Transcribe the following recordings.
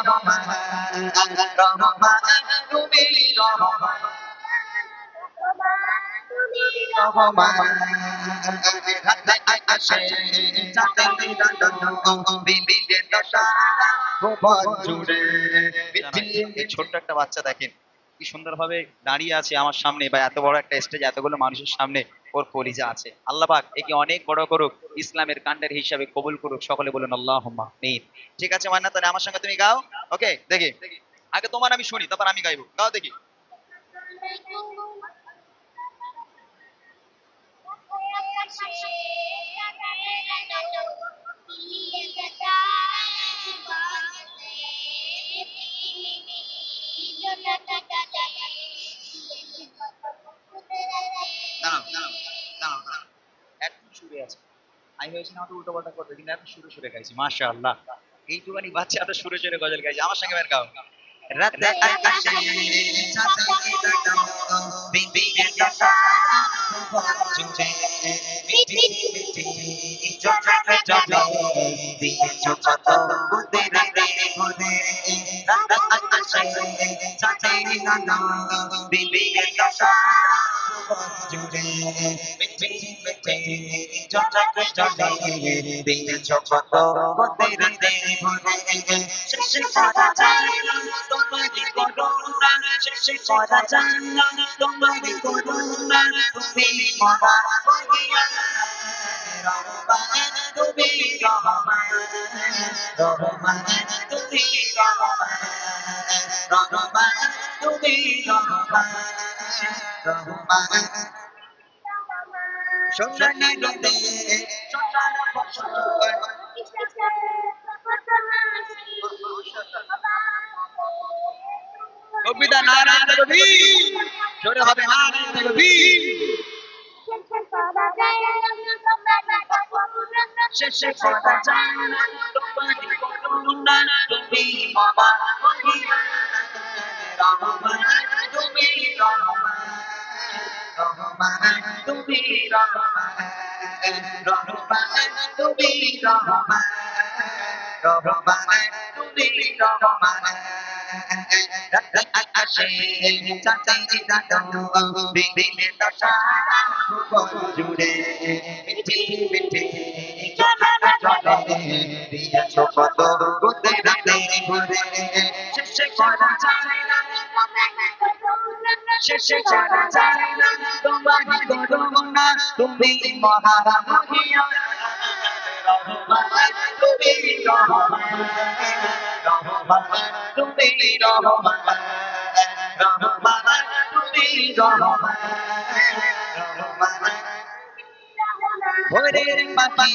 রহমান রহমান তুমি রহমান রহমান রাতে আসে চাঁদের বিবিদের সারা ভুবন জুড়ে। এই ছোট্ট একটা বাচ্চা দেখেন কি সুন্দর ভাবে দাঁড়িয়ে আছে আমার সামনে, বা এত বড় একটা স্টেজ এতগুলো মানুষের সামনে ওর কলিজা আছে। আল্লাহ পাক একে অনেক বড় করুক, ইসলামের কান্ডার হিসাবে কবুল করুক। সকলে বলুন আল্লাহুম্মা আমিন। ঠিক আছে মান্না, তাহলে আমার সঙ্গে তুমি গাও। ওকে, দেখি আগে তোমার আমি শুনি, তারপর আমি গাইবো। গাও দেখি। দাঁড়াও দাঁড়াও দাঁড়াও দাঁড়াও, এখন সুরে আছে। আমি ভেবেছিলাম আমাকে উল্টো পাল্টা করতে, কিন্তু এখন সুরে সুরে গাইছি। মাশাআল্লাহ, এইটুখানি বাচ্চা এত সুরে সুরে গজল গাইছে। আমার সঙ্গে বের গাও। রাতে আসে বিবিদের সারা ভুবন জুড়ে, মিঠি মিঠি জজরে জজরে দিয়েছ কত বুদ্ধি রাতে ভরে। রাতে আসে চাঁদের নানা বিবিদের সারা ভুবন জুড়ে, মিঠি মিঠি জজরে জজরে দিয়েছ কত বুদ্ধি রাতে ভরে। শেষে করা যায় না তোমারই করুণা, শেষে করা যায় না তোমারই করুণা, তুমি মহা মহিয়া রহমান তুমি রহমান রহমান তুমি রহমান রহমান তুমি রহমান রহমান। সোনালি রোদে সোনার ফসল কবিতা নারায়ণ তাকবীর, জোরে হবে নারায়ণ তাকবীর। শেষে করা যায় না তোমারই করুণা, তুমি মহা মহিয়া রহমান তুমি রহমান রহমান তুমি রহমান রহমান তুমি রহমান রহমান তুমি রহমান। রাতে আসে চাঁদের নানা বিবিদের সারা ভুবন জুড়ে, মিঠি মিঠি জজরে জজরে দিয়েছ কত বুদ্ধি রাতে ভরে। শেষে করা যায় না শেষে করা যায় না তোমারই করুণা, তুমি মহা মহিয়া রহমান তুমি রহমান রহমান তুমি রহমান রহমান তুমি রহমান রহমান। ভোরের পাখি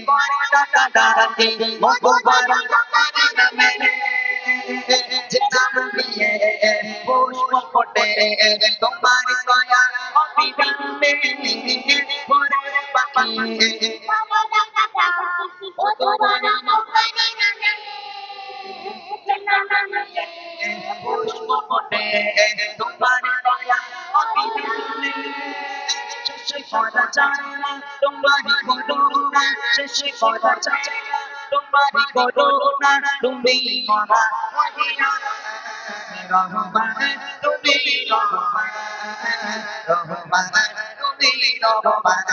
করে ডাকা ডাকে মধুবন তোমার নামে, যেতাম নিয়ে পুষ্প ফোটে তোমার দয়া অবিরামে। ভোরের পাখি পুষ্প ফোটে তোমার দয়া অবিরামে। শেষে করা যায় না তোমারই করুণা, শেষে করা যায় না তোমারই করুণা, তুমি মহা মহিয়া রহমান তুমি রহমান রহমান তুমি রহমান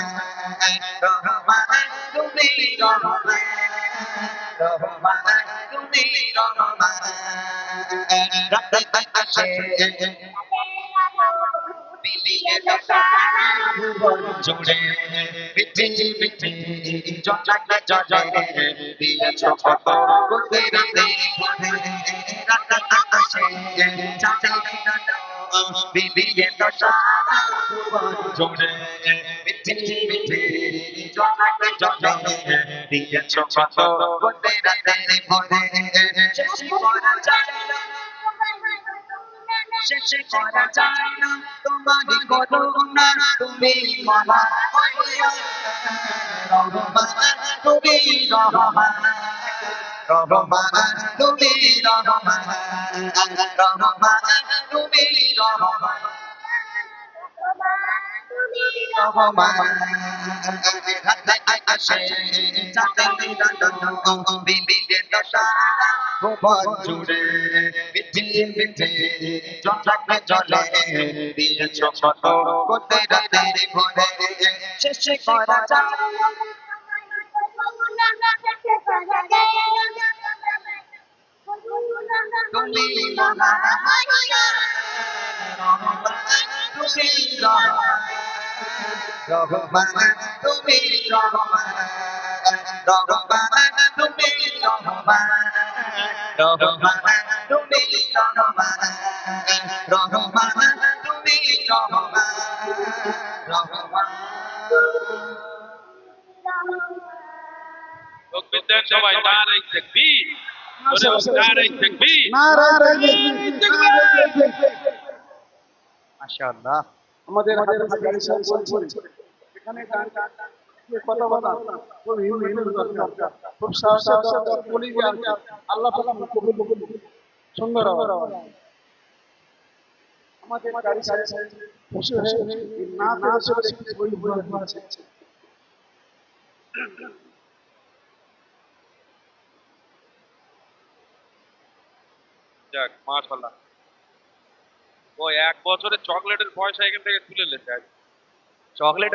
রহমান তুমি রহমান রহমান তুমি রহমান। রাতে আসে বিবিদের সারা ভুবন জুড়ে, মিঠি মিঠি জজরে জজরে দিয়েছ কত বুদ্ধি রাতে ভরে। রাতে আসে চাঁদের নানা বিবিদের সারা ভুবন জুড়ে, মিঠি মিঠি জজরে জজরে দিয়েছ কত বুদ্ধি রাতে ভরে। শেষে করা যায় না শেষে করা যায় না তোমারই করুণা, তুমি মহা মহিয়া রহমান তুমি রহমান রহমান তুমি রহমান রহমান তুমি রহমান রহমান। রাতে আসে চাঁদের নানা বিবিদের সারা ভুবন জুড়ে মিঠে মিঠে জলে জলে দিয়েছ কত কোতে রাতের ঘরে শেষ করা যায় তুমি মহান তুমি রহমান তুমি রহমান রহমান তুমি রহমান রহমান তুমি রহমান রহমান তুমি রহমান রহমান তকবীর দেন সবাই, নারে তাকবীর, জোরে বলুন নারে তাকবীর। মাশাআল্লাহ। আমাদের গাড়ি বলছেন এখানে কথা বলা খুব হিমহিমের দরকার, খুব সাহসের দরকার, কলিজা আছে। আল্লাহ পাক কবুল করুন। সুন্দর আওয়াজ। আমাদের গাড়ি খুশি হয়ে না পেরে ওই আছে। যাক মাশাআল্লাহ, ও 1 বছরের চকলেটের পয়সা এখান থেকে তুলে নিয়েছে। চকলেট